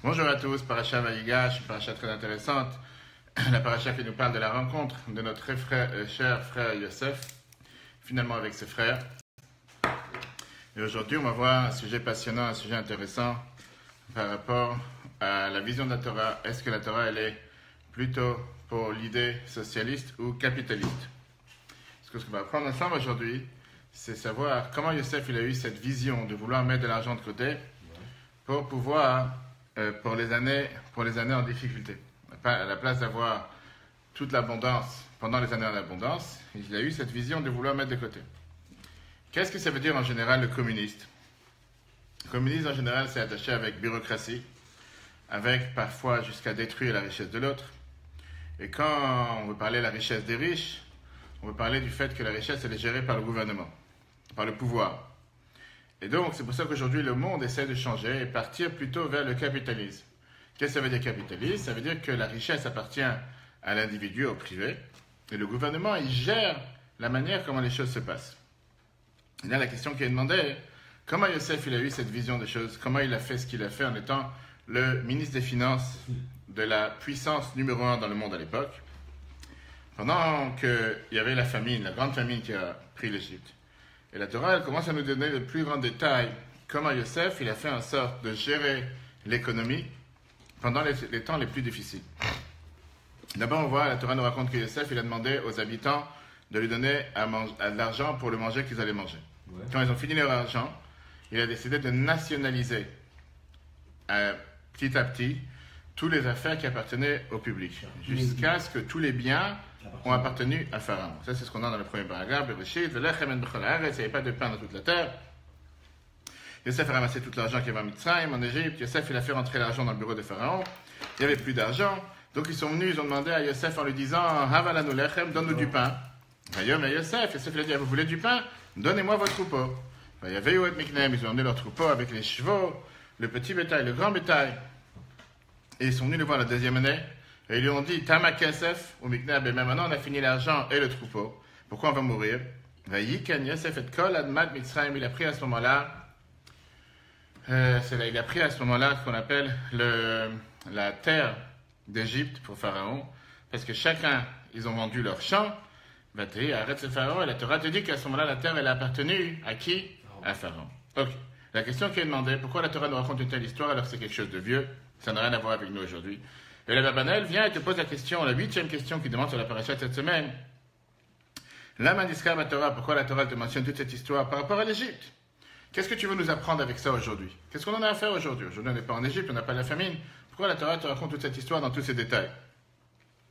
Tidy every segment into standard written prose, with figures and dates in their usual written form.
Bonjour à tous, Paracha Vaïgash, une paracha très intéressante, la paracha qui nous parle de la rencontre de notre cher frère Yosef, finalement avec ses frères. Et aujourd'hui, on va voir un sujet passionnant, un sujet intéressant par rapport à la vision de la Torah. Est-ce que la Torah, elle est plutôt pour l'idée socialiste ou capitaliste? Ce qu'on va apprendre ensemble aujourd'hui, c'est savoir comment Yosef il a eu cette vision de vouloir mettre de l'argent de côté pour pouvoir... pour les années en difficulté. À la place d'avoir toute l'abondance pendant les années en abondance, il a eu cette vision de vouloir mettre de côté. Qu'est-ce que ça veut dire en général le communiste? Le communisme en général c'est attaché avec bureaucratie, avec parfois jusqu'à détruire la richesse de l'autre. Et quand on veut parler de la richesse des riches, on veut parler du fait que la richesse elle est gérée par le gouvernement, par le pouvoir. Et donc, c'est pour ça qu'aujourd'hui, le monde essaie de changer et partir plutôt vers le capitalisme. Qu'est-ce que ça veut dire capitalisme? Ça veut dire que la richesse appartient à l'individu, au privé, et le gouvernement, il gère la manière comment les choses se passent. Et là, la question qui est demandée, comment Yosef, il a eu cette vision des choses? Comment il a fait ce qu'il a fait en étant le ministre des Finances de la puissance numéro 1 dans le monde à l'époque, pendant qu'il y avait la famine, la grande famine qui a pris l'Égypte. Et la Torah, elle commence à nous donner le plus grand détail comment Yosef, il a fait en sorte de gérer l'économie pendant les temps les plus difficiles. D'abord, on voit, la Torah nous raconte que Yosef, il a demandé aux habitants de lui donner de l'argent pour le manger qu'ils allaient manger. Ouais. Quand ils ont fini leur argent, il a décidé de nationaliser petit à petit toutes les affaires qui appartenaient au public, jusqu'à ce que tous les biens ont appartenu à Pharaon. Ça, c'est ce qu'on a dans le premier paragraphe. Il n'y avait pas de pain dans toute la terre. Yosef a ramassé tout l'argent qu'il y avait en Mitzrayim, en Égypte. Yosef, il a fait rentrer l'argent dans le bureau de Pharaon. Il n'y avait plus d'argent. Donc, ils sont venus, ils ont demandé à Yosef en lui disant Havalanu lechem, donne-nous du pain. Mais Yosef, il a dit vous voulez du pain? Donnez-moi vos troupeaux. Il y avait Yoet Miknem, ils ont emmené leurs troupeaux avec les chevaux, le petit bétail, le grand bétail. Et ils sont venus le voir la deuxième année. Et ils lui ont dit, Tama Kesef, ou Miknab, et même maintenant on a fini l'argent et le troupeau. Pourquoi on va mourir? Yosef et Kol Admad Mitzrayim, il a pris à ce moment-là, il a pris à ce moment-là ce qu'on appelle la terre d'Égypte pour Pharaon, parce que chacun, ils ont vendu leur champ. Arrête ce Pharaon, et la Torah te dit qu'à ce moment-là, la terre, elle a appartenu à qui? À Pharaon. Ok. La question qui est demandée, pourquoi la Torah nous raconte une telle histoire alors que c'est quelque chose de vieux? Ça n'a rien à voir avec nous aujourd'hui. Et le Babanel vient et te pose la question, la 8e question qu'il demande sur la paracha de cette semaine. La Maniska Torah, pourquoi la Torah te mentionne toute cette histoire par rapport à l'Égypte? Qu'est-ce que tu veux nous apprendre avec ça aujourd'hui? Qu'est-ce qu'on en a à faire aujourd'hui? Aujourd'hui, on n'est pas en Égypte, on n'a pas la famine. Pourquoi la Torah te raconte toute cette histoire dans tous ses détails?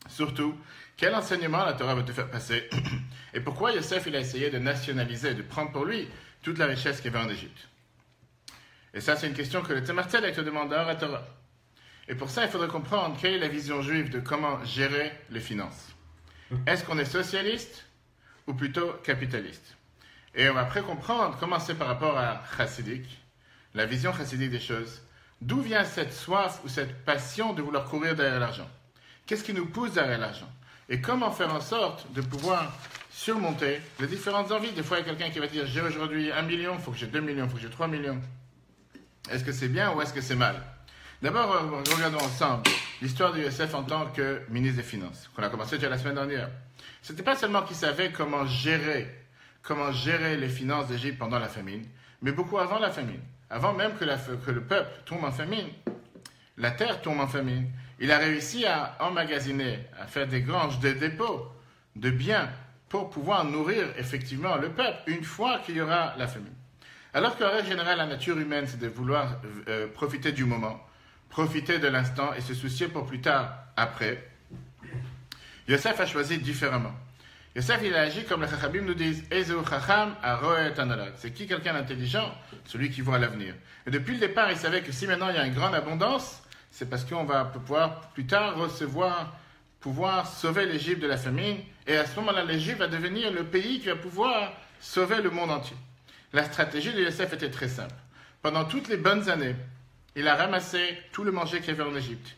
Surtout, quel enseignement la Torah veut te faire passer? Et pourquoi Yosef, il a essayé de nationaliser, de prendre pour lui toute la richesse qu'il y avait en Égypte? Et ça, c'est une question que le Tzemar Tzedek te demande à la Torah. Et pour ça, il faudrait comprendre quelle est la vision juive de comment gérer les finances. Est-ce qu'on est socialiste ou plutôt capitaliste? Et on va après comprendre comment c'est par rapport à chassidique, la vision chassidique des choses. D'où vient cette soif ou cette passion de vouloir courir derrière l'argent? Qu'est-ce qui nous pousse derrière l'argent? Et comment faire en sorte de pouvoir surmonter les différentes envies? Des fois, il y a quelqu'un qui va dire, j'ai aujourd'hui 1 million, il faut que j'ai 2 millions, il faut que j'ai 3 millions. Est-ce que c'est bien ou est-ce que c'est mal? D'abord, regardons ensemble l'histoire de Yosef en tant que ministre des Finances, qu'on a commencé déjà la semaine dernière. Ce n'était pas seulement qu'il savait comment gérer les finances d'Égypte pendant la famine, mais beaucoup avant la famine. Avant même que le peuple tombe en famine, la terre tombe en famine. Il a réussi à emmagasiner, à faire des granges, des dépôts de biens pour pouvoir nourrir effectivement le peuple une fois qu'il y aura la famine. Alors qu'en règle générale, la nature humaine, c'est de vouloir profiter du moment, profiter de l'instant et se soucier pour plus tard, après. Yosef a choisi différemment. Yosef, il a agi comme les Chachamim nous disent, Ezeu Chacham Aroet Analad. C'est qui quelqu'un d'intelligent? Celui qui voit l'avenir. Et depuis le départ, il savait que si maintenant il y a une grande abondance, c'est parce qu'on va pouvoir plus tard pouvoir sauver l'Égypte de la famine. Et à ce moment-là, l'Égypte va devenir le pays qui va pouvoir sauver le monde entier. La stratégie de Yosef était très simple. Pendant toutes les bonnes années, il a ramassé tout le manger qu'il y avait en Égypte.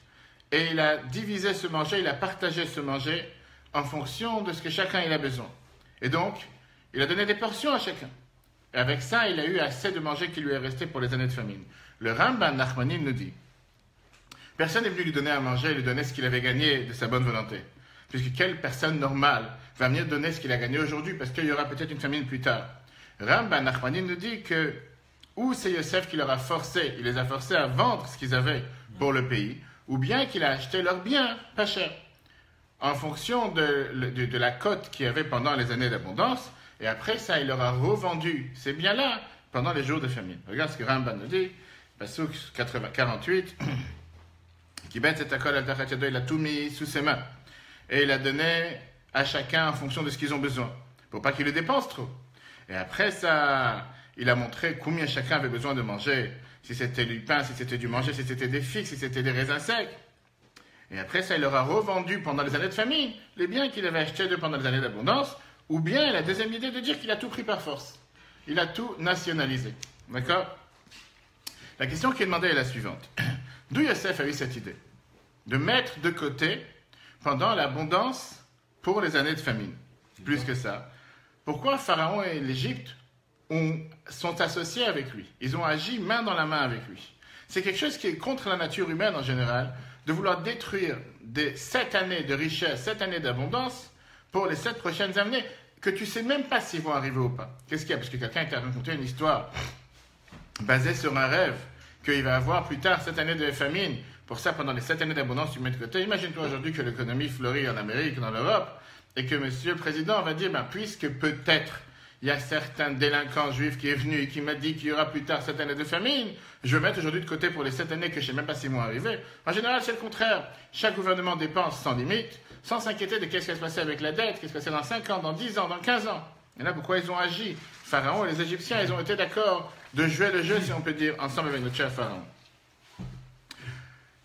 Et il a divisé ce manger, il a partagé ce manger en fonction de ce que chacun il a besoin. Et donc, il a donné des portions à chacun. Et avec ça, il a eu assez de manger qui lui est resté pour les années de famine. Le Ramban Nachmanim nous dit Personne n'est venu lui donner à manger, lui donner ce qu'il avait gagné de sa bonne volonté. Puisque quelle personne normale va venir donner ce qu'il a gagné aujourd'hui parce qu'il y aura peut-être une famine plus tard. Rambam Nachmani nous dit que ou c'est Yosef qui leur a forcé, il les a forcés à vendre ce qu'ils avaient pour le pays, ou bien qu'il a acheté leurs biens pas cher, en fonction de la cote qu'il y avait pendant les années d'abondance, et après ça, il leur a revendu ces biens-là pendant les jours de famine. Regarde ce que Rambam nous dit, Pasuk 48, qui bête cet accord il a tout mis sous ses mains, et il a donné à chacun en fonction de ce qu'ils ont besoin, pour pas qu'ils le dépensent trop. Et après ça, il a montré combien chacun avait besoin de manger, si c'était du pain, si c'était du manger, si c'était des figues, si c'était des raisins secs. Et après ça, il leur a revendu pendant les années de famine les biens qu'il avait achetés d'eux pendant les années d'abondance, ou bien la deuxième idée de dire qu'il a tout pris par force. Il a tout nationalisé. D'accord? La question qui est demandée est la suivante. D'où Yosef a eu cette idée? De mettre de côté pendant l'abondance pour les années de famine. Plus que ça. Pourquoi Pharaon et l'Égypte sont associés avec lui? Ils ont agi main dans la main avec lui. C'est quelque chose qui est contre la nature humaine en général, de vouloir détruire 7 années de richesse, 7 années d'abondance pour les 7 prochaines années, que tu ne sais même pas s'ils vont arriver ou pas. Qu'est-ce qu'il y a? Parce que quelqu'un t'a raconté une histoire basée sur un rêve qu'il va avoir plus tard 7 années de famine. Pour ça, pendant les 7 années d'abondance, tu mets de côté. Imagine-toi aujourd'hui que l'économie fleurit en Amérique, dans l'Europe, et que Monsieur le Président va dire, puisque peut-être il y a certains délinquants juifs qui est venu et qui m'a dit qu'il y aura plus tard 7 années de famine, je vais mettre aujourd'hui de côté pour les 7 années que je ne sais même pas s'ils vont arriver. En général, c'est le contraire. Chaque gouvernement dépense sans limite, sans s'inquiéter de qu'est-ce qui va se passer avec la dette, qu'est-ce qui va se passer dans 5 ans, dans 10 ans, dans 15 ans. Et là, pourquoi ils ont agi? Pharaon et les Égyptiens, ils ont été d'accord de jouer le jeu, si on peut dire, ensemble avec notre cher Pharaon.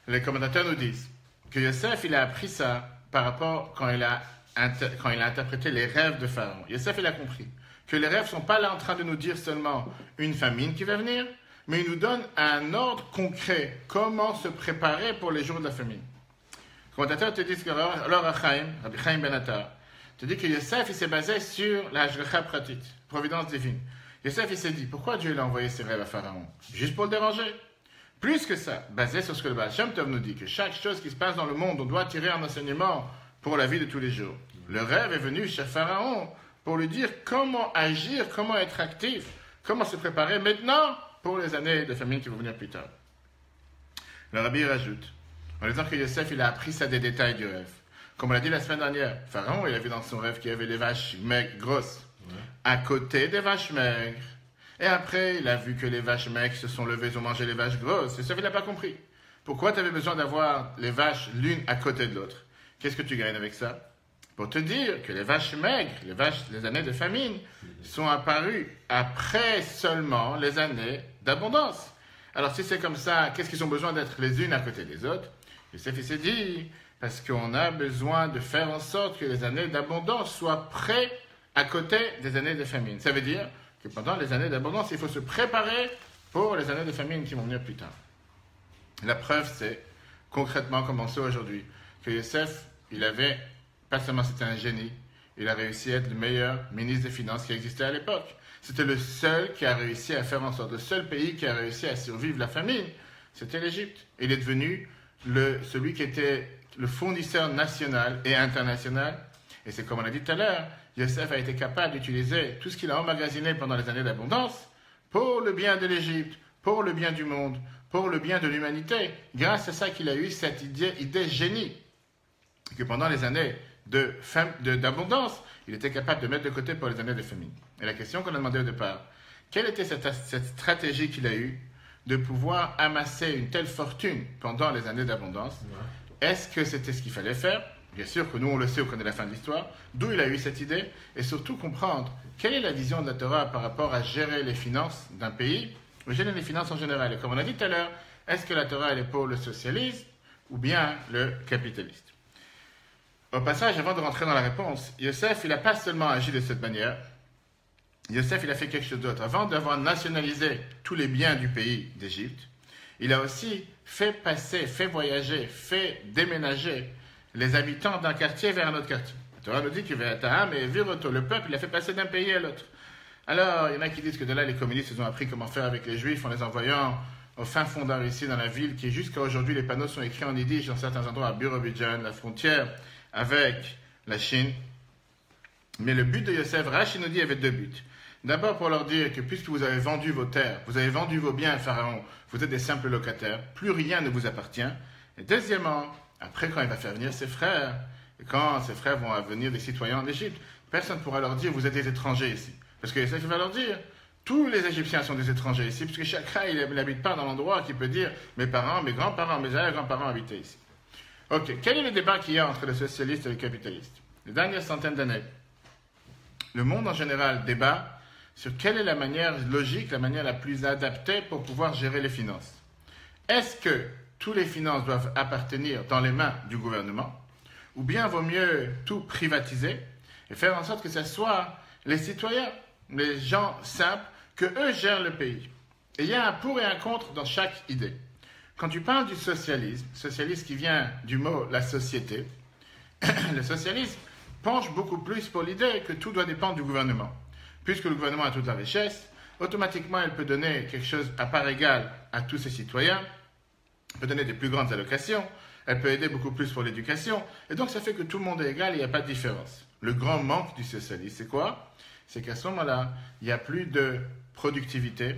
Les commentateurs nous disent que Yosef, il a appris ça par rapport quand il a interprété les rêves de Pharaon. Yosef, il a compris que les rêves ne sont pas là en train de nous dire seulement une famine qui va venir, mais ils nous donnent un ordre concret, comment se préparer pour les jours de la famine. Les commentateurs te disent que alors Rabbi Chaim Ben Attar, te dit que Yosef, il s'est basé sur la hashgacha pratit, providence divine. Yosef, il s'est dit, pourquoi Dieu a envoyé ses rêves à Pharaon? Juste pour le déranger. Plus que ça, basé sur ce que le Baal Shem Tov nous dit, que chaque chose qui se passe dans le monde, on doit tirer un enseignement pour la vie de tous les jours. Le rêve est venu chez Pharaon pour lui dire comment agir, comment être actif, comment se préparer maintenant pour les années de famine qui vont venir plus tard. Le Rabbi rajoute, en disant que Yosef, il a appris ça des détails du rêve. Comme on l'a dit la semaine dernière, Pharaon, il a vu dans son rêve qu'il y avait les vaches maigres, grosses, à côté des vaches maigres. Et après, il a vu que les vaches maigres se sont levées, ils ont mangé les vaches grosses. Yosef, il n'a pas compris. Pourquoi tu avais besoin d'avoir les vaches l'une à côté de l'autre? Qu'est-ce que tu gagnes avec ça? Pour te dire que les vaches maigres, les années de famine, sont apparues après seulement les années d'abondance. Alors si c'est comme ça, qu'est-ce qu'ils ont besoin d'être les unes à côté des autres? Yosef, il s'est dit, parce qu'on a besoin de faire en sorte que les années d'abondance soient prêtes à côté des années de famine. Ça veut dire que pendant les années d'abondance, il faut se préparer pour les années de famine qui vont venir plus tard. La preuve, c'est concrètement, comme on sait aujourd'hui, que Yosef, il avait, pas seulement c'était un génie, il a réussi à être le meilleur ministre des Finances qui existait à l'époque. C'était le seul qui a réussi à faire en sorte, le seul pays qui a réussi à survivre la famine, c'était l'Égypte. Il est devenu celui qui était le fournisseur national et international. Et c'est comme on l'a dit tout à l'heure, Yosef a été capable d'utiliser tout ce qu'il a emmagasiné pendant les années d'abondance pour le bien de l'Égypte, pour le bien du monde, pour le bien de l'humanité. Grâce à ça qu'il a eu cette idée génie, que pendant les années d'abondance, il était capable de mettre de côté pour les années de famine. Et la question qu'on a demandé au départ, quelle était cette stratégie qu'il a eue de pouvoir amasser une telle fortune pendant les années d'abondance? Est-ce que c'était ce qu'il fallait faire? Bien sûr que nous, on le sait, on connaît la fin de l'histoire. D'où il a eu cette idée? Et surtout comprendre quelle est la vision de la Torah par rapport à gérer les finances d'un pays, ou gérer les finances en général. Et comme on a dit tout à l'heure, est-ce que la Torah elle est pour le socialisme ou bien le capitalisme? Au passage, avant de rentrer dans la réponse, Yosef, il n'a pas seulement agi de cette manière. Yosef, il a fait quelque chose d'autre. Avant d'avoir nationalisé tous les biens du pays d'Égypte, il a aussi fait passer, fait voyager, fait déménager les habitants d'un quartier vers un autre quartier. La Torah nous dit que Ve'ataham et Viroto, le peuple, il a fait passer d'un pays à l'autre. Alors, il y en a qui disent que de là, les communistes, ils ont appris comment faire avec les juifs en les envoyant au fin fond ici dans la ville, qui jusqu'à aujourd'hui, les panneaux sont écrits en yiddish dans certains endroits à Birobidjan, la frontière avec la Chine. Mais le but de Yosef, Rashi nous dit, il y avait deux buts. D'abord pour leur dire que puisque vous avez vendu vos terres, vous avez vendu vos biens à Pharaon, vous êtes des simples locataires, plus rien ne vous appartient. Et deuxièmement, après quand il va faire venir ses frères, et quand ses frères vont venir des citoyens en Égypte, personne ne pourra leur dire vous êtes des étrangers ici. Parce que Yosef va leur dire, tous les Égyptiens sont des étrangers ici, puisque chacun il n'habite pas dans l'endroit qui peut dire mes parents, mes grands-parents, mes arrière-grands-parents habitaient ici. Ok, quel est le débat qu'il y a entre les socialistes et les capitalistes? Les dernières centaines d'années, le monde en général débat sur quelle est la manière logique, la manière la plus adaptée pour pouvoir gérer les finances. Est-ce que toutes les finances doivent appartenir dans les mains du gouvernement, ou bien vaut mieux tout privatiser et faire en sorte que ce soit les citoyens, les gens simples, que eux gèrent le pays. Et il y a un pour et un contre dans chaque idée. Quand tu parles du socialisme qui vient du mot la société, le socialisme penche beaucoup plus pour l'idée que tout doit dépendre du gouvernement. Puisque le gouvernement a toute la richesse, automatiquement, il peut donner quelque chose à part égale à tous ses citoyens, peut donner des plus grandes allocations, elle peut aider beaucoup plus pour l'éducation, et donc ça fait que tout le monde est égal et il n'y a pas de différence. Le grand manque du socialisme, c'est quoi? C'est qu'à ce moment-là, il n'y a plus de productivité,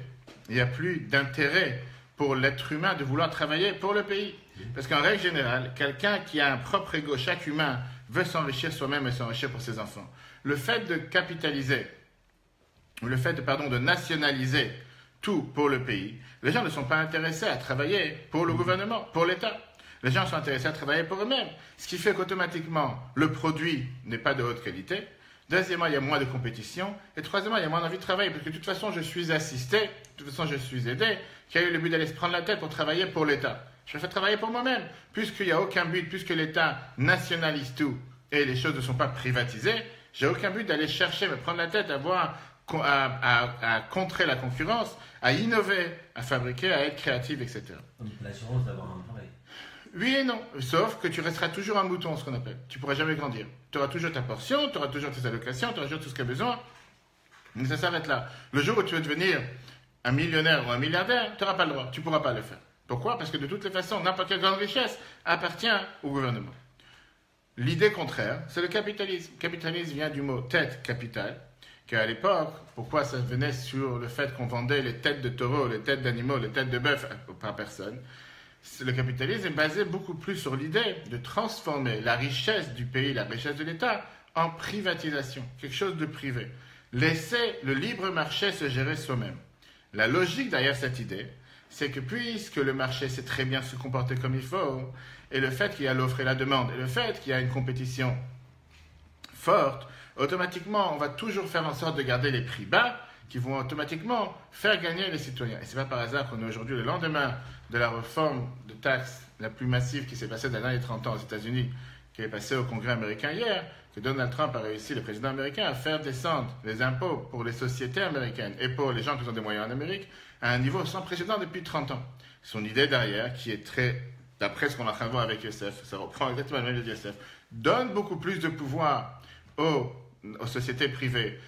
il n'y a plus d'intérêt pour l'être humain de vouloir travailler pour le pays. Parce qu'en règle générale, quelqu'un qui a un propre ego, chaque humain veut s'enrichir soi-même et s'enrichir pour ses enfants. Le fait de capitaliser, ou le fait de nationaliser tout pour le pays, les gens ne sont pas intéressés à travailler pour le gouvernement, pour l'État. Les gens sont intéressés à travailler pour eux-mêmes, ce qui fait qu'automatiquement, le produit n'est pas de haute qualité. Deuxièmement, il y a moins de compétition. Et troisièmement, il y a moins envie de travailler, parce que de toute façon, je suis assisté, de toute façon, je suis aidé, qui a eu le but d'aller se prendre la tête pour travailler pour l'État. Je fais travailler pour moi-même, puisqu'il n'y a aucun but, puisque l'État nationalise tout et les choses ne sont pas privatisées, j'ai aucun but d'aller chercher, me prendre la tête, à contrer la concurrence, à innover, à fabriquer, à être créatif, etc. L'assurance d'avoir un travail. Oui et non, sauf que tu resteras toujours un mouton, ce qu'on appelle. Tu ne pourras jamais grandir. Tu auras toujours ta portion, tu auras toujours tes allocations, tu auras toujours tout ce que tu as besoin. Mais ça s'arrête là. Le jour où tu veux devenir un millionnaire ou un milliardaire, tu n'auras pas le droit, tu ne pourras pas le faire. Pourquoi? Parce que de toutes les façons, n'importe quelle grande richesse appartient au gouvernement. L'idée contraire, c'est le capitalisme. Le capitalisme vient du mot tête, capital, qu'à l'époque, pourquoi ça venait sur le fait qu'on vendait les têtes de taureaux, les têtes d'animaux, les têtes de bœuf par personne. Le capitalisme est basé beaucoup plus sur l'idée de transformer la richesse du pays, la richesse de l'État, en privatisation, quelque chose de privé. Laisser le libre marché se gérer soi-même. La logique derrière cette idée, c'est que puisque le marché sait très bien se comporter comme il faut, et le fait qu'il y a l'offre et la demande, et le fait qu'il y a une compétition forte, automatiquement, on va toujours faire en sorte de garder les prix bas, qui vont automatiquement faire gagner les citoyens. Et ce n'est pas par hasard qu'on est aujourd'hui, le lendemain de la réforme de taxes la plus massive qui s'est passée dans les derniers 30 ans aux États-Unis, qui est passée au Congrès américain hier, que Donald Trump a réussi, le président américain, à faire descendre les impôts pour les sociétés américaines et pour les gens qui ont des moyens en Amérique à un niveau sans précédent depuis 30 ans. Son idée derrière, qui est très, d'après ce qu'on est en train de voir avec Yosef, ça reprend exactement le même de Yosef, donne beaucoup plus de pouvoir aux sociétés privées,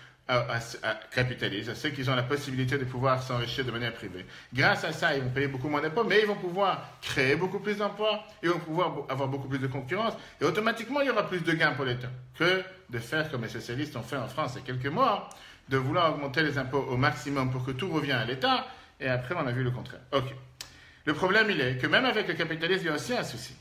capitalistes, à ceux qui ont la possibilité de pouvoir s'enrichir de manière privée. Grâce à ça, ils vont payer beaucoup moins d'impôts, mais ils vont pouvoir créer beaucoup plus d'emplois, ils vont pouvoir avoir beaucoup plus de concurrence, et automatiquement, il y aura plus de gains pour l'État que de faire comme les socialistes ont fait en France il y a quelques mois, de vouloir augmenter les impôts au maximum pour que tout revienne à l'État, et après, on a vu le contraire. Ok. Le problème, il est que même avec le capitalisme, il y a aussi un souci.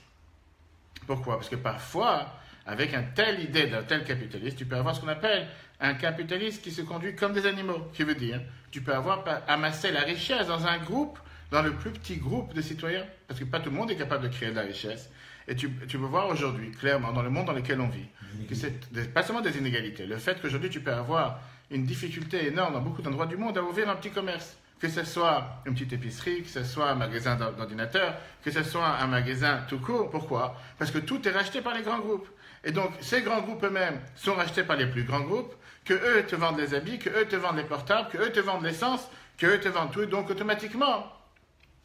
Pourquoi? Parce que parfois, avec une telle idée d'un tel capitaliste, tu peux avoir ce qu'on appelle un capitaliste qui se conduit comme des animaux, qui veut dire, tu peux avoir amassé la richesse dans un groupe, dans le plus petit groupe de citoyens, parce que pas tout le monde est capable de créer de la richesse. Et tu peux voir aujourd'hui, clairement, dans le monde dans lequel on vit, que c'est pas seulement des inégalités, le fait qu'aujourd'hui tu peux avoir une difficulté énorme dans beaucoup d'endroits du monde à ouvrir un petit commerce. Que ce soit une petite épicerie, que ce soit un magasin d'ordinateur, que ce soit un magasin tout court. Pourquoi? Parce que tout est racheté par les grands groupes. Et donc, ces grands groupes eux-mêmes sont rachetés par les plus grands groupes, que eux te vendent les habits, que eux te vendent les portables, que eux te vendent l'essence, que eux te vendent tout. Et donc, automatiquement,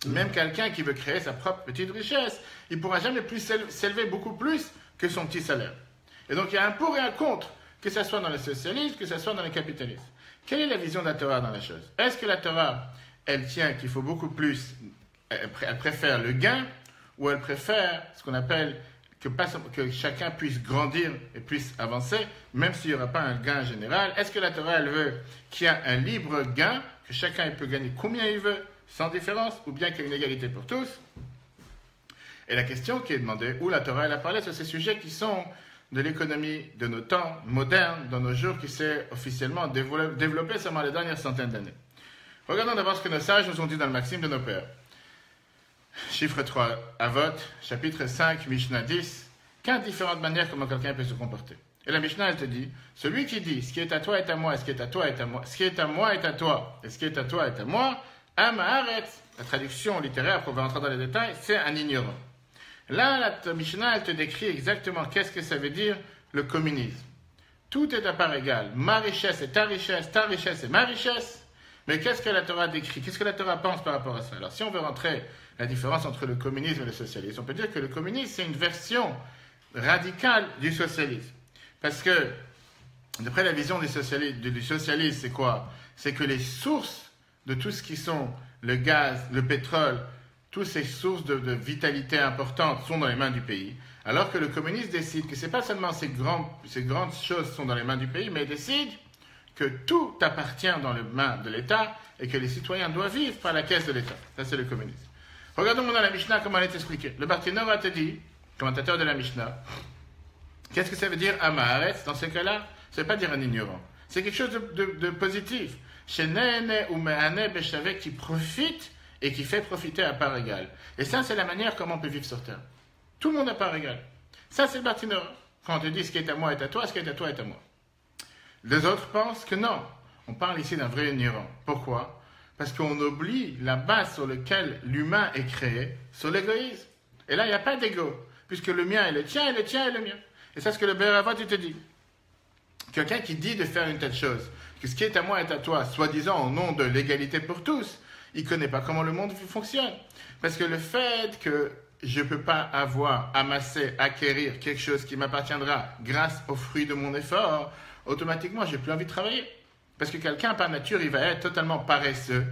même quelqu'un qui veut créer sa propre petite richesse, il ne pourra jamais plus s'élever beaucoup plus que son petit salaire. Et donc, il y a un pour et un contre, que ce soit dans le socialisme, que ce soit dans le capitalisme. Quelle est la vision de la Torah dans la chose? Est-ce que la Torah, elle tient qu'il faut beaucoup plus elle préfère le gain ou elle préfère ce qu'on appelle que chacun puisse grandir et puisse avancer, même s'il n'y aura pas un gain général. Est-ce que la Torah, elle veut qu'il y ait un libre gain, que chacun peut gagner combien il veut, sans différence, ou bien qu'il y ait une égalité pour tous? Et la question qui est demandée, où la Torah, elle a parlé sur ces sujets qui sont de l'économie de nos temps modernes, dans nos jours, qui s'est officiellement développée seulement les dernières centaines d'années. Regardons d'abord ce que nos sages nous ont dit dans le Maxime de nos pères. Chiffre 3, Avot, chapitre 5, Mishnah 10, 15 différentes manières comment quelqu'un peut se comporter. Et la Mishnah, elle te dit, celui qui dit, ce qui est à toi est à moi, ce qui est à toi est à moi, ce qui est à moi est à toi, et ce qui est à toi est à moi, Amaharetz, la traduction littéraire, pour rentrer dans les détails, c'est un ignorant. Là, la Mishnah, elle te décrit exactement qu'est-ce que ça veut dire le communisme. Tout est à part égale. Ma richesse est ta richesse est ma richesse. Mais qu'est-ce que la Torah décrit? Qu'est-ce que la Torah pense par rapport à ça? Alors, si on veut rentrer la différence entre le communisme et le socialisme, on peut dire que le communisme, c'est une version radicale du socialisme. Parce que, d'après la vision du socialisme, c'est quoi? C'est que les sources de tout ce qui sont le gaz, le pétrole, toutes ces sources de vitalité importantes sont dans les mains du pays, alors que le communiste décide que ce n'est pas seulement ces grandes choses sont dans les mains du pays, mais il décide que tout appartient dans les mains de l'État et que les citoyens doivent vivre par la caisse de l'État. Ça, c'est le communisme. Regardons maintenant la Mishnah, comment elle est expliquée. Le Barthénora te dit, commentateur de la Mishnah, qu'est-ce que ça veut dire Amaharetz? Dans ce cas-là, ça ne veut pas dire un ignorant. C'est quelque chose de positif. Shenene ou Mehane Beshave qui profite et qui fait profiter à part égale. Et ça, c'est la manière comment on peut vivre sur Terre. Tout le monde à part égale. Ça, c'est le Barthénora. Quand on te dit ce qui est à moi est à toi, ce qui est à toi est à moi. Les autres pensent que non. On parle ici d'un vrai ignorant. Pourquoi? Parce qu'on oublie la base sur laquelle l'humain est créé, sur l'égoïsme. Et là, il n'y a pas d'ego, puisque le mien est le tien, et le tien est le mien. Et c'est ce que le Béravot te dit. Quelqu'un qui dit de faire une telle chose, que ce qui est à moi est à toi, soi-disant au nom de l'égalité pour tous, il ne connaît pas comment le monde fonctionne. Parce que le fait que je ne peux pas avoir, amasser, acquérir quelque chose qui m'appartiendra grâce aux fruits de mon effort, automatiquement, je n'ai plus envie de travailler. Parce que quelqu'un, par nature, il va être totalement paresseux.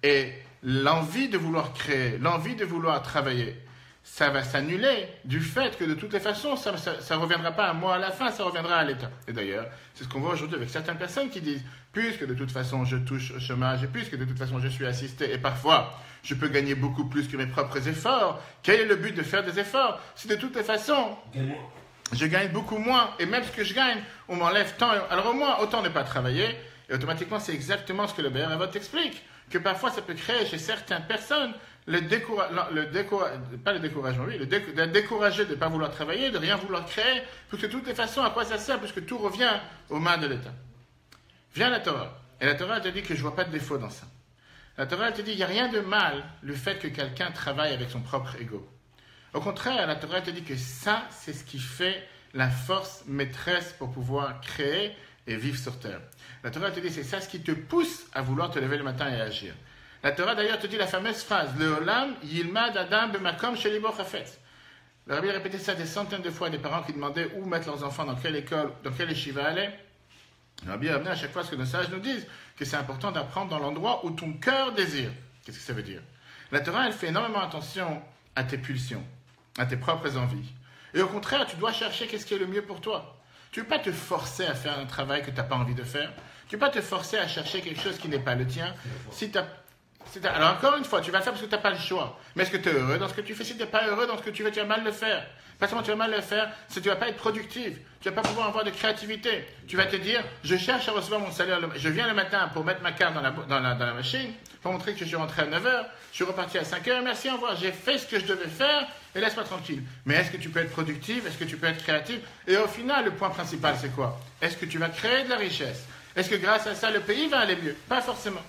Et l'envie de vouloir créer, l'envie de vouloir travailler, ça va s'annuler du fait que de toutes les façons, ça ne reviendra pas à moi à la fin, ça reviendra à l'État. Et d'ailleurs, c'est ce qu'on voit aujourd'hui avec certaines personnes qui disent, puisque de toute façon je touche au chômage, et puisque de toute façon je suis assisté, et parfois je peux gagner beaucoup plus que mes propres efforts, quel est le but de faire des efforts? Si de toutes les façons, je gagne beaucoup moins, et même ce que je gagne, on m'enlève tant, alors au moins, autant ne pas travailler, et automatiquement, c'est exactement ce que le Béravot explique, que parfois ça peut créer chez certaines personnes pas le découragement, oui, d'être découragé de ne pas vouloir travailler, de rien vouloir créer, parce que de toutes les façons, à quoi ça sert, puisque tout revient aux mains de l'État. Vient la Torah, et la Torah te dit que je ne vois pas de défaut dans ça. La Torah te dit qu'il n'y a rien de mal le fait que quelqu'un travaille avec son propre ego. Au contraire, la Torah te dit que ça, c'est ce qui fait la force maîtresse pour pouvoir créer et vivre sur terre. La Torah te dit c'est ça ce qui te pousse à vouloir te lever le matin et agir. La Torah d'ailleurs te dit la fameuse phrase le olam yilmad adam b'makom shelibo chafetz. Le Rabbi répétait ça des centaines de fois à des parents qui demandaient où mettre leurs enfants, dans quelle école, dans quelle yeshiva aller. Le Rabbi ramenait à chaque fois ce que nos sages nous disent, que c'est important d'apprendre dans l'endroit où ton cœur désire. Qu'est-ce que ça veut dire? La Torah, elle fait énormément attention à tes pulsions, à tes propres envies. Et au contraire, tu dois chercher qu'est-ce qui est le mieux pour toi. Tu ne veux pas te forcer à faire un travail que tu n'as pas envie de faire. Tu ne veux pas te forcer à chercher quelque chose qui n'est pas le tien. Alors encore une fois, tu vas le faire parce que tu n'as pas le choix. Mais est-ce que tu es heureux dans ce que tu fais? Si tu n'es pas heureux dans ce que tu fais, tu vas mal le faire. Pas seulement tu vas mal le faire, c'est que tu ne vas pas être productif. Tu ne vas pas pouvoir avoir de créativité. Tu vas te dire, je cherche à recevoir mon salaire. Je viens le matin pour mettre ma carte dans la machine, pour montrer que je suis rentré à 9h, je suis reparti à 5h, merci, au revoir. J'ai fait ce que je devais faire et laisse-moi tranquille. Mais est-ce que tu peux être productif? Est-ce que tu peux être créatif? Et au final, le point principal, c'est quoi? Est-ce que tu vas créer de la richesse? Est-ce que grâce à ça, le pays va aller mieux? Pas forcément.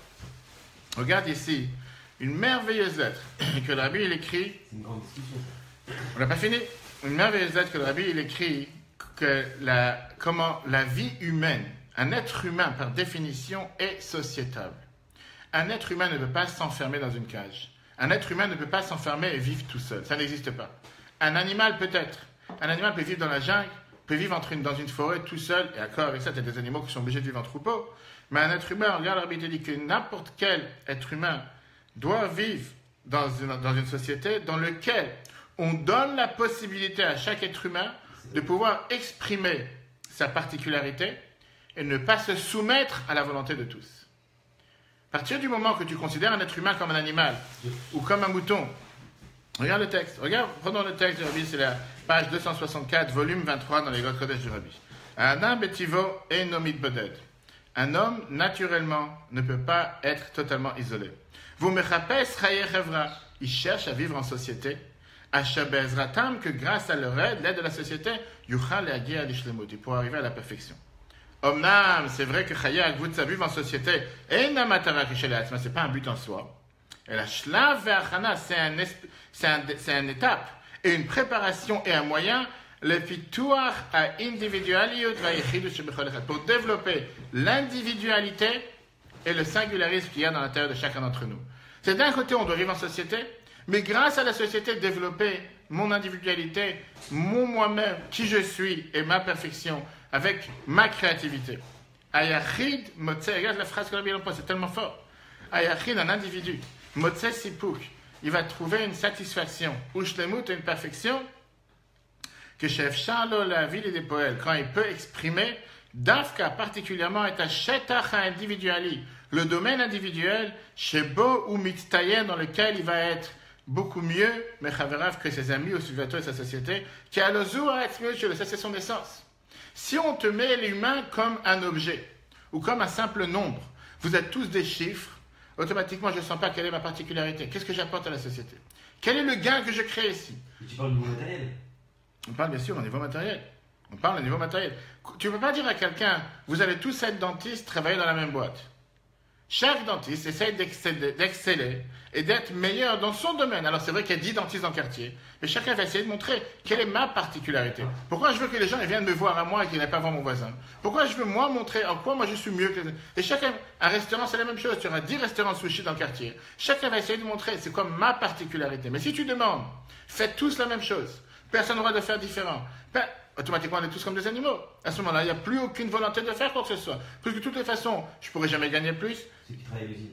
Regarde ici, une merveilleuse lettre que le Rabbi il écrit. C'est une grande discussion. On n'a pas fini. Une merveilleuse lettre que le Rabbi il écrit que comment la vie humaine, un être humain par définition est sociétable. Un être humain ne peut pas s'enfermer dans une cage. Un être humain ne peut pas s'enfermer et vivre tout seul. Ça n'existe pas. Un animal peut-être. Un animal peut vivre dans la jungle, peut vivre dans une forêt tout seul. Et d'accord avec ça, tu as des animaux qui sont obligés de vivre en troupeau. Mais un être humain, regarde, le Rabbi te dit que n'importe quel être humain doit vivre dans une société dans laquelle on donne la possibilité à chaque être humain de pouvoir exprimer sa particularité et ne pas se soumettre à la volonté de tous. À partir du moment que tu considères un être humain comme un animal ou comme un mouton, regarde le texte, prenons le texte du Rabbi, c'est la page 264, volume 23 dans les Grottes Kodesh du Rabbi. Un betivo enomit boded. Un homme, naturellement, ne peut pas être totalement isolé. Vous me rappelez, il cherche à vivre en société. Ashabezratam, que grâce à leur aide, l'aide de la société, yuchal et agir l'ishlemut, pour arriver à la perfection. Omnam, c'est vrai que Chaya Agvutsa vivre en société, et Namatara Kishelatma, c'est pas un but en soi. Et la Shlav ve'achana, c'est une étape, et une préparation et un moyen, le pituach à individualiyut va'ichidut shebechol echad, pour développer l'individualité et le singularisme qu'il y a dans l'intérieur de chacun d'entre nous. C'est d'un côté, on doit vivre en société, mais grâce à la société, développer mon individualité, mon moi-même, qui je suis et ma perfection, avec ma créativité. Ayachid, Motse, regarde la phrase que la Bible emploie, c'est tellement fort. Ayachid, un individu, Motse Sipuk, il va trouver une satisfaction, Ushlemut, une perfection, que Chef Charlo, la ville et des poètes, quand il peut exprimer, Dafka, particulièrement, est un Shetach individuali, le domaine individuel, Shebo ou Mitztayen, dans lequel il va être beaucoup mieux, Mechaverav, que ses amis, ou suivateurs et sa société, qui a le Zour à être mieux, ça c'est son essence. Si on te met l'humain comme un objet, ou comme un simple nombre, vous êtes tous des chiffres, automatiquement je ne sens pas quelle est ma particularité. Qu'est-ce que j'apporte à la société? Quel est le gain que je crée ici? Et tu parles au niveau matériel? On parle bien sûr au niveau matériel. On parle au niveau matériel. Tu ne peux pas dire à quelqu'un, vous allez tous être dentistes, travailler dans la même boîte. Chaque dentiste essaye d'exceller et d'être meilleur dans son domaine. Alors c'est vrai qu'il y a 10 dentistes dans le quartier, mais chacun va essayer de montrer quelle est ma particularité. Pourquoi je veux que les gens viennent me voir à moi et qu'ils n'aillent pas voir mon voisin? Pourquoi je veux moi montrer en quoi moi je suis mieux que les autres? Et chacun, un restaurant c'est la même chose, tu auras 10 restaurants sushi dans le quartier. Chacun va essayer de montrer c'est quoi ma particularité. Mais si tu demandes, faites tous la même chose, personne n'aura de faire différent. Automatiquement, on est tous comme des animaux. À ce moment-là, il n'y a plus aucune volonté de faire quoi que ce soit. Parce que de toutes les façons, je ne pourrai jamais gagner plus. C'est qui travaille à l'usine.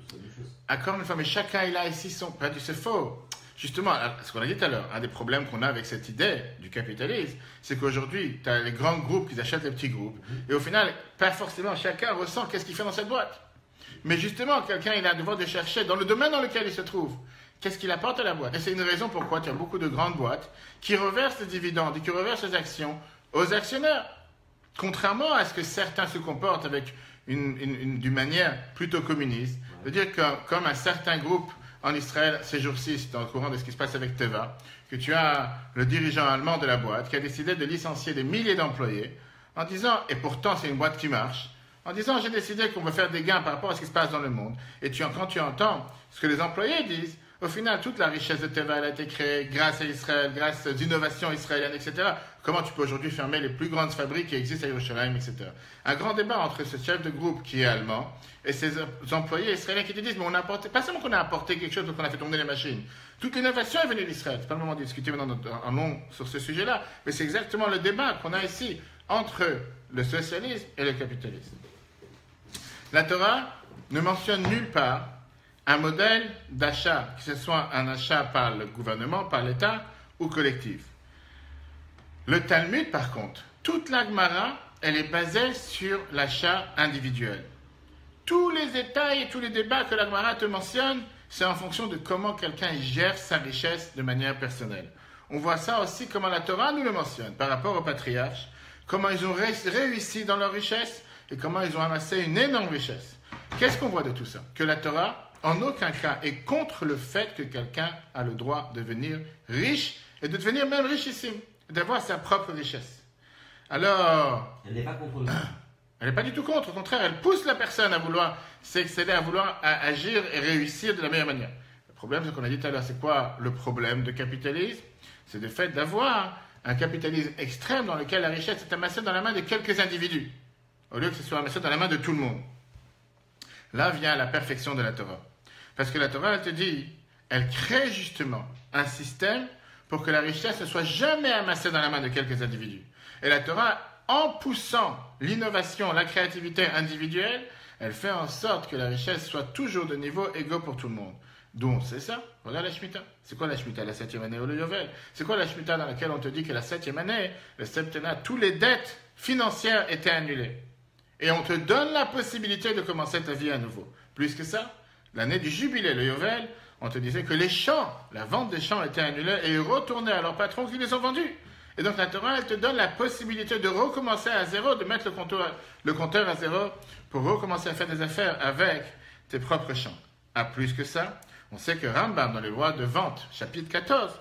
C'est la même chose. Encore une fois, mais chacun, il a ici son... C'est faux. Justement, ce qu'on a dit tout à l'heure, un des problèmes qu'on a avec cette idée du capitalisme, c'est qu'aujourd'hui, tu as les grands groupes qui achètent les petits groupes. Et au final, pas forcément chacun ressent qu'est-ce qu'il fait dans cette boîte. Mais justement, quelqu'un, il a le devoir de chercher dans le domaine dans lequel il se trouve. Qu'est-ce qu'il apporte à la boîte? Et c'est une raison pourquoi tu as beaucoup de grandes boîtes qui reversent les dividendes et qui reversent les actions aux actionnaires. Contrairement à ce que certains se comportent avec d'une manière plutôt communiste. C'est-à-dire que comme un certain groupe en Israël, ces jours-ci, c'est au courant de ce qui se passe avec Teva, que tu as le dirigeant allemand de la boîte qui a décidé de licencier des milliers d'employés en disant, et pourtant c'est une boîte qui marche, en disant j'ai décidé qu'on veut faire des gains par rapport à ce qui se passe dans le monde. Et quand tu entends ce que les employés disent, au final, toute la richesse de Teva elle a été créée grâce à Israël, grâce aux innovations israéliennes, etc. Comment tu peux aujourd'hui fermer les plus grandes fabriques qui existent à Yerushalayim, etc. Un grand débat entre ce chef de groupe qui est allemand et ses employés israéliens qui te disent, mais on a apporté, pas seulement qu'on a apporté quelque chose, donc on a fait tourner les machines. Toute l'innovation est venue d'Israël. C'est pas le moment de discuter maintenant en long sur ce sujet-là, mais c'est exactement le débat qu'on a ici entre le socialisme et le capitalisme. La Torah ne mentionne nulle part un modèle d'achat, que ce soit un achat par le gouvernement, par l'État ou collectif. Le Talmud, par contre, toute la Gemara, elle est basée sur l'achat individuel. Tous les détails et tous les débats que la Gemara te mentionne, c'est en fonction de comment quelqu'un gère sa richesse de manière personnelle. On voit ça aussi comment la Torah nous le mentionne par rapport aux patriarches, comment ils ont réussi dans leur richesse et comment ils ont amassé une énorme richesse. Qu'est-ce qu'on voit de tout ça? Que la Torah, en aucun cas, est contre le fait que quelqu'un a le droit de devenir riche et de devenir même richissime, d'avoir sa propre richesse. Alors, Elle n'est pas contre ça. Elle n'est pas du tout contre, au contraire, elle pousse la personne à vouloir s'exceller, à vouloir agir et réussir de la meilleure manière. Le problème, c'est qu'on a dit tout à l'heure, c'est quoi le problème de capitalisme? C'est le fait d'avoir un capitalisme extrême dans lequel la richesse est amassée dans la main de quelques individus, au lieu que ce soit amassé dans la main de tout le monde. Là vient la perfection de la Torah. Parce que la Torah, elle te dit, elle crée justement un système pour que la richesse ne soit jamais amassée dans la main de quelques individus. Et la Torah, en poussant l'innovation, la créativité individuelle, elle fait en sorte que la richesse soit toujours de niveau égaux pour tout le monde. D'où on sait ça? Regarde la Shemitah. C'est quoi la Shemitah? La 7e année ou le Yovel? C'est quoi la Shemitah dans laquelle on te dit que la 7e année, le septennat, toutes les dettes financières étaient annulées? Et on te donne la possibilité de commencer ta vie à nouveau. Plus que ça, l'année du jubilé, le Yovel, on te disait que les champs, la vente des champs était annulée et ils retournaient à leurs patrons qui les ont vendus. Et donc la Torah, elle te donne la possibilité de recommencer à zéro, de mettre le compteur à zéro pour recommencer à faire des affaires avec tes propres champs. À plus que ça, on sait que Rambam, dans les lois de vente, chapitre 14,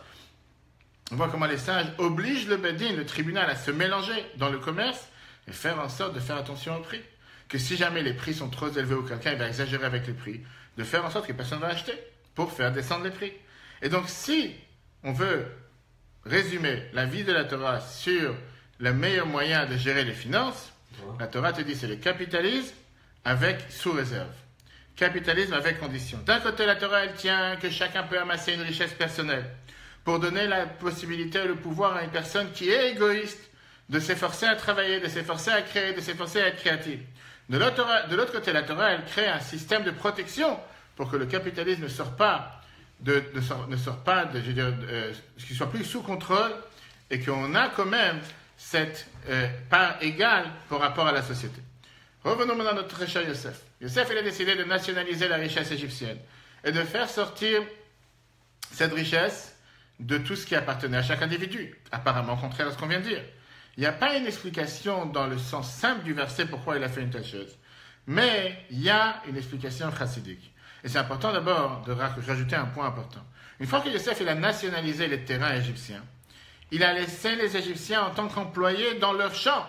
on voit comment les sages obligent le Bedin, le tribunal, à se mélanger dans le commerce et faire en sorte de faire attention aux prix. Que si jamais les prix sont trop élevés ou quelqu'un va exagérer avec les prix, de faire en sorte que personne ne va acheter pour faire descendre les prix. Et donc si on veut résumer la vie de la Torah sur le meilleur moyen de gérer les finances, la Torah te dit c'est le capitalisme avec sous réserve. Capitalisme avec condition. D'un côté, la Torah, elle tient que chacun peut amasser une richesse personnelle pour donner la possibilité et le pouvoir à une personne qui est égoïste de s'efforcer à travailler, de s'efforcer à créer, de s'efforcer à être créative. De l'autre côté, la Torah, elle crée un système de protection pour que le capitalisme ne sorte pas qu'il soit plus sous contrôle et qu'on a quand même cette part égale par rapport à la société. Revenons maintenant à notre cher Yosef. Yosef, il a décidé de nationaliser la richesse égyptienne et de faire sortir cette richesse de tout ce qui appartenait à chaque individu, apparemment contraire à ce qu'on vient de dire. Il n'y a pas une explication dans le sens simple du verset pourquoi il a fait une telle chose, mais il y a une explication chassidique. Et c'est important d'abord de rajouter un point important. Une fois que Yosef il a nationalisé les terrains égyptiens, il a laissé les Égyptiens en tant qu'employés dans leurs champs.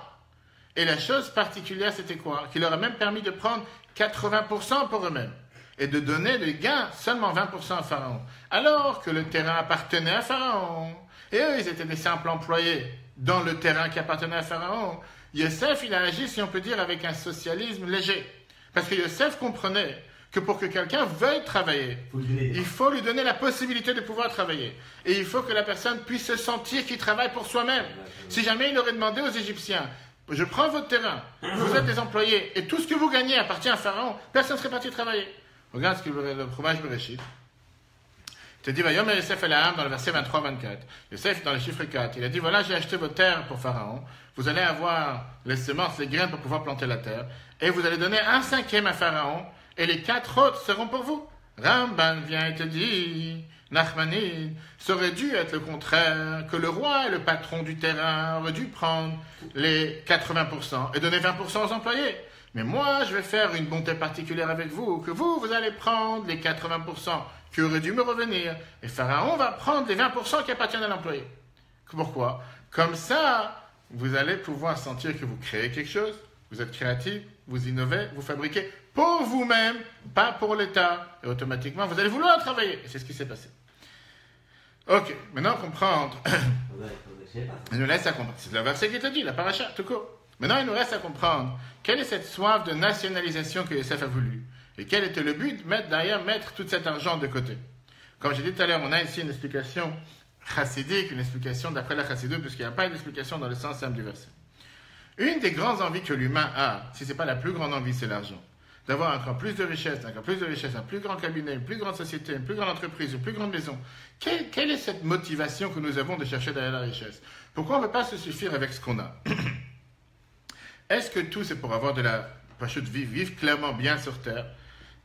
Et la chose particulière, c'était quoi? Qu'il leur a même permis de prendre 80% pour eux-mêmes et de donner des gains seulement 20% à Pharaon. Alors que le terrain appartenait à Pharaon. Et eux, ils étaient des simples employés dans le terrain qui appartenait à Pharaon. Yosef, il a agi, si on peut dire, avec un socialisme léger. Parce que Yosef comprenait que pour que quelqu'un veuille travailler, il faut lui donner la possibilité de pouvoir travailler. Et il faut que la personne puisse se sentir qu'il travaille pour soi-même. Si jamais il aurait demandé aux Égyptiens, je prends votre terrain, vous êtes des employés, et tout ce que vous gagnez appartient à Pharaon, personne ne serait parti travailler. Regarde ce que le fromage Bereshit. Il te dit, Vayom Yosef el Ha'am dans le verset 23-24. Yosef, dans le chiffre 4, il a dit, voilà, j'ai acheté vos terres pour Pharaon, vous allez avoir les semences, les graines pour pouvoir planter la terre, et vous allez donner 1/5 à Pharaon, et les 4 autres seront pour vous. Ramban vient et te dit, Nachmanide, ça aurait dû être le contraire, que le roi et le patron du terrain auraient dû prendre les 80% et donner 20% aux employés. Mais moi, je vais faire une bonté particulière avec vous, que vous allez prendre les 80% qui auraient dû me revenir, et Pharaon va prendre les 20% qui appartiennent à l'employé. Pourquoi? Comme ça, vous allez pouvoir sentir que vous créez quelque chose, vous êtes créatif, vous innovez, vous fabriquez pour vous-même, pas pour l'État. Et automatiquement, vous allez vouloir travailler. Et c'est ce qui s'est passé. Ok, maintenant comprendre. Il nous laisse à comprendre. C'est le verset qui te dit, la paracha, tout court. Maintenant, il nous reste à comprendre quelle est cette soif de nationalisation que Yosef a voulu. Et quel était le but derrière mettre tout cet argent de côté. Comme j'ai dit tout à l'heure, on a ici une explication chassidique, une explication d'après la chassidoute, puisqu'il n'y a pas une explication dans le sens simple du verset. Une des grandes envies que l'humain a, si ce n'est pas la plus grande envie, c'est l'argent. D'avoir encore plus de richesse, un plus grand cabinet, une plus grande société, une plus grande entreprise, une plus grande maison. Quelle est cette motivation que nous avons de chercher derrière la richesse? Pourquoi on ne peut pas se suffire avec ce qu'on a? Est-ce que tout c'est pour avoir de la pachute, vivre clairement bien sur terre?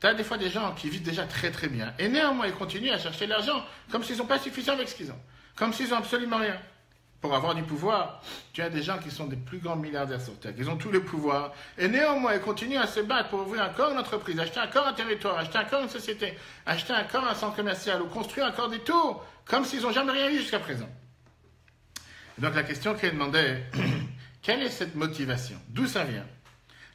Tu as des fois des gens qui vivent déjà très très bien et néanmoins ils continuent à chercher l'argent comme s'ils n'ont pas suffisant avec ce qu'ils ont, comme s'ils n'ont absolument rien. Pour avoir du pouvoir, tu as des gens qui sont des plus grands milliardaires sur Terre, qui ont tout le pouvoir, et néanmoins, ils continuent à se battre pour ouvrir encore une entreprise, acheter encore un territoire, acheter encore une société, acheter encore un centre commercial, ou construire encore des tours, comme s'ils n'ont jamais rien eu jusqu'à présent. Et donc la question qui est demandée, quelle est cette motivation? D'où ça vient?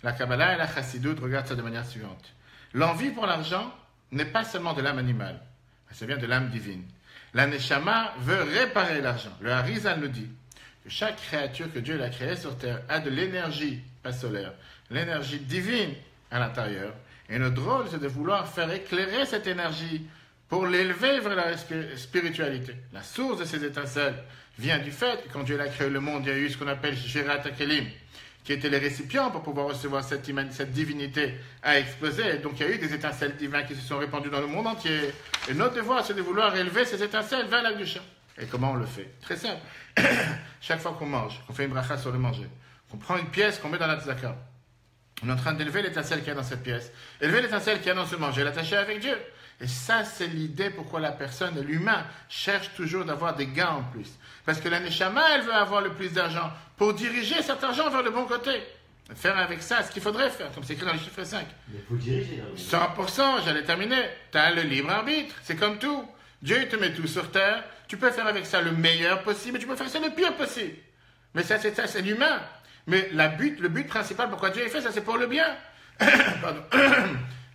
La Kabbalah et la Chassidoute regardent ça de manière suivante. L'envie pour l'argent n'est pas seulement de l'âme animale, ça vient de l'âme divine. La Neshama veut réparer l'argent. Le Harizal nous dit que chaque créature que Dieu a créée sur terre a de l'énergie, pas solaire, l'énergie divine à l'intérieur. Et notre rôle, c'est de vouloir faire éclairer cette énergie pour l'élever vers la spiritualité. La source de ces étincelles vient du fait que quand Dieu a créé le monde, il y a eu ce qu'on appelle Shirat HaKelim, qui étaient les récipients pour pouvoir recevoir cette divinité, a explosé. Donc il y a eu des étincelles divines qui se sont répandues dans le monde entier. Et notre devoir, c'est de vouloir élever ces étincelles vers l'Akdusha. Et comment on le fait? Très simple. Chaque fois qu'on mange, qu'on fait une bracha sur le manger, qu'on prend une pièce, qu'on met dans la tzedaka, on est en train d'élever l'étincelle qu'il y a dans cette pièce, élever l'étincelle qu'il y a dans ce manger, l'attacher avec Dieu. Et ça, c'est l'idée pourquoi la personne, l'humain, cherche toujours d'avoir des gains en plus. Parce que la neshama, elle veut avoir le plus d'argent pour diriger cet argent vers le bon côté. Faire avec ça ce qu'il faudrait faire, comme c'est écrit dans le chiffre 5. Mais il faut diriger. 100%, j'allais terminer. Tu as le libre arbitre, c'est comme tout. Dieu, il te met tout sur terre. Tu peux faire avec ça le meilleur possible, mais tu peux faire ça le pire possible. Mais ça, c'est l'humain. Mais le but principal, pourquoi Dieu a fait ça, c'est pour le bien. Pardon.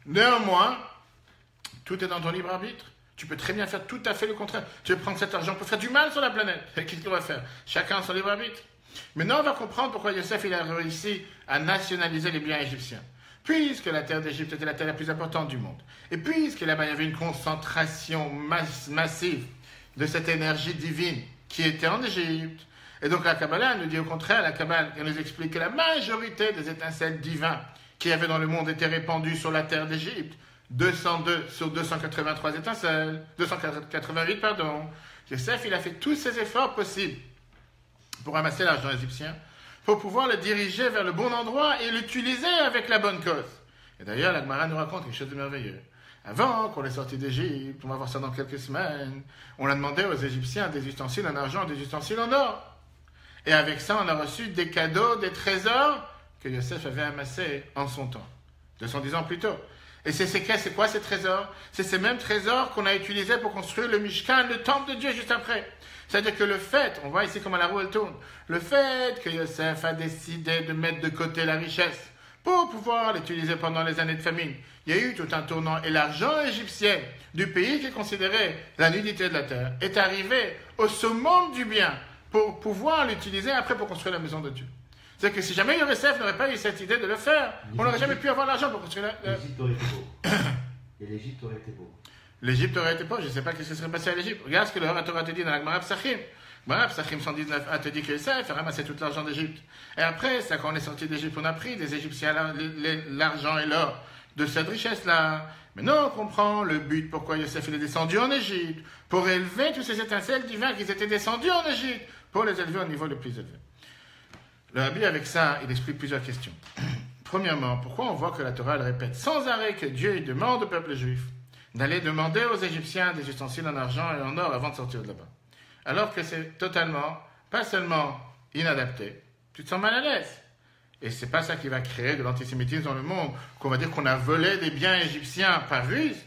Néanmoins, tout est dans ton libre arbitre. Tu peux très bien faire tout à fait le contraire. Tu veux prendre cet argent pour faire du mal sur la planète. Qu'est-ce qu'on va faire? Chacun son libre arbitre. Maintenant, on va comprendre pourquoi Yosef il a réussi à nationaliser les biens égyptiens. Puisque la terre d'Égypte était la terre la plus importante du monde. Et puisque là-bas, il y avait une concentration massive de cette énergie divine qui était en Égypte. Et donc la Kabbalah nous dit au contraire, la Kabbalah nous explique que la majorité des étincelles divines qu'il y avait dans le monde étaient répandues sur la terre d'Égypte. 202 sur 283 étincelles, 288 pardon. Yosef, il a fait tous ses efforts possibles pour ramasser l'argent égyptien, pour pouvoir le diriger vers le bon endroit et l'utiliser avec la bonne cause. Et d'ailleurs, la Gemara nous raconte quelque chose de merveilleux. Avant qu'on est sorti d'Égypte, on va voir ça dans quelques semaines, on a demandé aux Égyptiens des ustensiles en argent, des ustensiles en or. Et avec ça, on a reçu des cadeaux, des trésors que Yosef avait amassés en son temps, 210 ans plus tôt. Et c'est quoi ces trésors? C'est ces mêmes trésors qu'on a utilisés pour construire le Mishkan, le temple de Dieu juste après. C'est-à-dire que le fait, on voit ici comment la roue elle tourne, le fait que Yosef a décidé de mettre de côté la richesse pour pouvoir l'utiliser pendant les années de famine, il y a eu tout un tournant et l'argent égyptien du pays qui est considéré la nudité de la terre est arrivé au summum du bien pour pouvoir l'utiliser après pour construire la maison de Dieu. C'est que si jamais Yosef n'aurait pas eu cette idée de le faire, on n'aurait jamais pu avoir l'argent pour construire l'Égypte aurait été pauvre. Et l'Égypte aurait été pauvre. L'Égypte aurait été pauvre, je ne sais pas ce qui serait passé à l'Égypte. Regarde ce que le Torah te dit dans la Gemara Psachim. Gemara Psachim 119a te dit que Yosef a ramassé tout l'argent d'Égypte. Et après, ça, quand on est sorti d'Égypte, on a pris des Égyptiens l'argent et l'or de cette richesse-là. Maintenant, on comprend le but pourquoi Yosef il est descendu en Égypte, pour élever tous ces étincelles divines qui étaient descendues en Égypte, pour les élever au niveau le plus élevé. Le Rabbi, avec ça, il explique plusieurs questions. Premièrement, pourquoi on voit que la Torah elle répète sans arrêt que Dieu il demande au peuple juif d'aller demander aux Égyptiens des ustensiles en argent et en or avant de sortir de là-bas? Alors que c'est totalement, pas seulement inadapté, tu te sens mal à l'aise. Et c'est pas ça qui va créer de l'antisémitisme dans le monde, qu'on va dire qu'on a volé des biens égyptiens par ruse.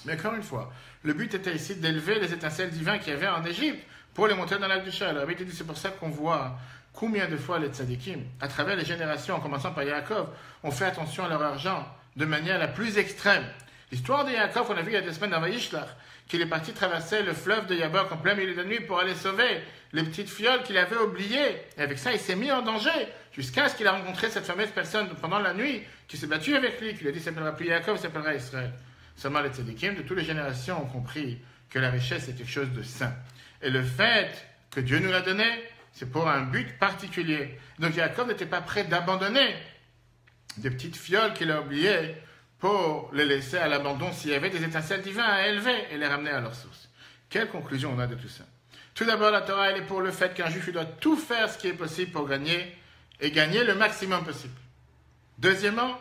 Mais encore une fois, le but était ici d'élever les étincelles divines qu'il y avait en Égypte pour les monter dans l'Akdusha. Alors, il dit, c'est pour ça qu'on voit combien de fois les tzadikim, à travers les générations, en commençant par Yaakov, ont fait attention à leur argent de manière la plus extrême. L'histoire de Yaakov, on a vu il y a 2 semaines dans Vayishlach, qu'il est parti traverser le fleuve de Yabok en plein milieu de la nuit pour aller sauver les petites fioles qu'il avait oubliées. Et avec ça, il s'est mis en danger, jusqu'à ce qu'il a rencontré cette fameuse personne pendant la nuit, qui s'est battue avec lui, qui lui a dit, ça s'appellera plus Yaakov, ça s'appellera Israël. Seulement les tzadikim de toutes les générations ont compris que la richesse est quelque chose de saint. Et le fait que Dieu nous l'a donné, c'est pour un but particulier. Donc Yaakov n'était pas prêt d'abandonner des petites fioles qu'il a oubliées pour les laisser à l'abandon s'il y avait des étincelles divines à élever et les ramener à leur source. Quelle conclusion on a de tout ça? Tout d'abord, la Torah elle est pour le fait qu'un juif doit tout faire ce qui est possible pour gagner et gagner le maximum possible. Deuxièmement,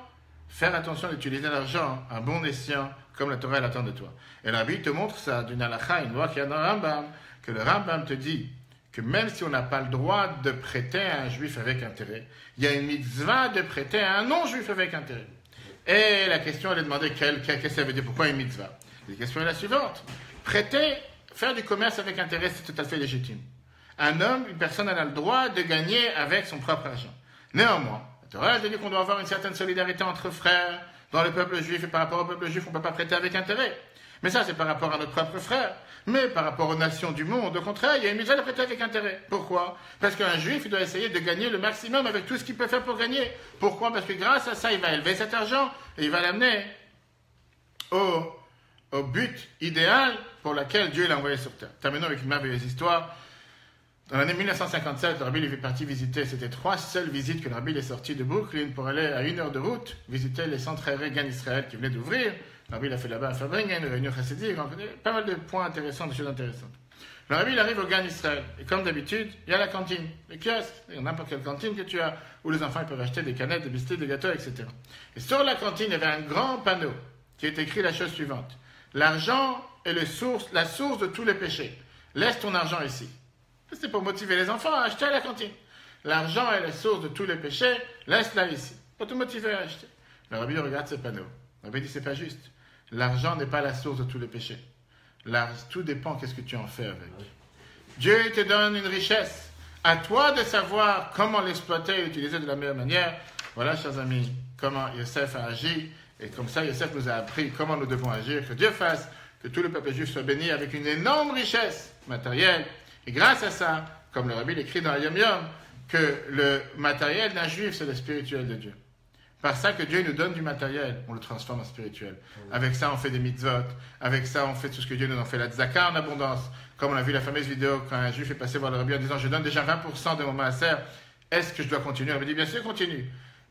faire attention d'utiliser l'argent à bon escient comme la Torah elle attend de toi. Et le Rabbi te montre ça d'une halakha, une loi qu'il y a dans le Rambam, que le Rambam te dit que même si on n'a pas le droit de prêter à un juif avec intérêt, il y a une mitzvah de prêter à un non-juif avec intérêt. Et la question, elle est demandée, qu'est-ce que ça veut dire, pourquoi une mitzvah? La question est la suivante. Prêter, faire du commerce avec intérêt, c'est tout à fait légitime. Un homme, une personne, elle a le droit de gagner avec son propre argent. Néanmoins, la Torah, elle dit qu'on doit avoir une certaine solidarité entre frères, dans le peuple juif, et par rapport au peuple juif, on ne peut pas prêter avec intérêt. Mais ça, c'est par rapport à notre propre frère. Mais par rapport aux nations du monde, au contraire, il y a une mitzvah de prêter avec intérêt. Pourquoi? Parce qu'un juif, il doit essayer de gagner le maximum avec tout ce qu'il peut faire pour gagner. Pourquoi? Parce que grâce à ça, il va élever cet argent et il va l'amener au but idéal pour lequel Dieu l'a envoyé sur terre. Terminons avec une merveilleuse histoire. Dans l'année 1957, le rabbi est parti visiter, c'était 3 seules visites que le rabbi est sorti de Brooklyn pour aller à 1 heure de route, visiter les centres Reagan Israël qui venaient d'ouvrir. Le rabbi a fait là-bas à Fabringen, une réunion chassidique, pas mal de points intéressants, de choses intéressantes. Le rabbi il arrive au Gan Israël, et comme d'habitude, il y a la cantine, le kiosque, n'importe quelle cantine que tu as, où les enfants ils peuvent acheter des canettes, des biscuits, des gâteaux, etc. Et sur la cantine, il y avait un grand panneau qui est écrit la chose suivante. L'argent est la source de tous les péchés. Laisse ton argent ici. C'est pour motiver les enfants à acheter à la cantine. L'argent est la source de tous les péchés, laisse-la ici. Pour te motiver à acheter. Le rabbi regarde ce panneau. Le rabbi dit c'est pas juste. L'argent n'est pas la source de tous les péchés. Tout dépend qu'est-ce que tu en fais avec. Dieu te donne une richesse. À toi de savoir comment l'exploiter et l'utiliser de la meilleure manière. Voilà, chers amis, comment Yosef a agi. Et comme ça, Yosef nous a appris comment nous devons agir. Que Dieu fasse que tout le peuple juif soit béni avec une énorme richesse matérielle. Et grâce à ça, comme le rabbi l'écrit dans la Yom Yom, que le matériel d'un juif, c'est le spirituel de Dieu. Par ça que Dieu nous donne du matériel, on le transforme en spirituel. Avec ça, on fait des mitzvot. Avec ça, on fait tout ce que Dieu nous en fait. La tzaka en abondance. Comme on a vu la fameuse vidéo quand un juif est passé voir le rabbi en disant « Je donne déjà 20% de mon maaser. Est-ce que je dois continuer ?» Le rabbi dit « Bien sûr, continue. »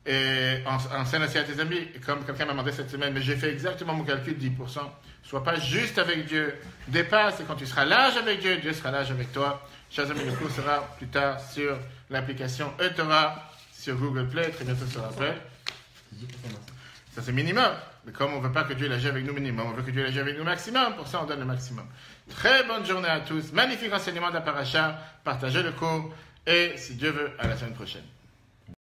Et enseigne aussi à tes amis. Comme quelqu'un m'a demandé cette semaine « Mais j'ai fait exactement mon calcul, 10%. » Sois pas juste avec Dieu. Dépasse. Et quand tu seras large avec Dieu, Dieu sera large avec toi. Chers amis, le cours sera plus tard sur l'application eTorah sur Google Play. Très bientôt sur Apple. Ça c'est minimum. Mais comme on ne veut pas que Dieu agisse avec nous minimum, on veut que Dieu agisse avec nous maximum, pour ça on donne le maximum. Très bonne journée à tous. Magnifique enseignement de la paracha. Partagez le cours. Et si Dieu veut, à la semaine prochaine.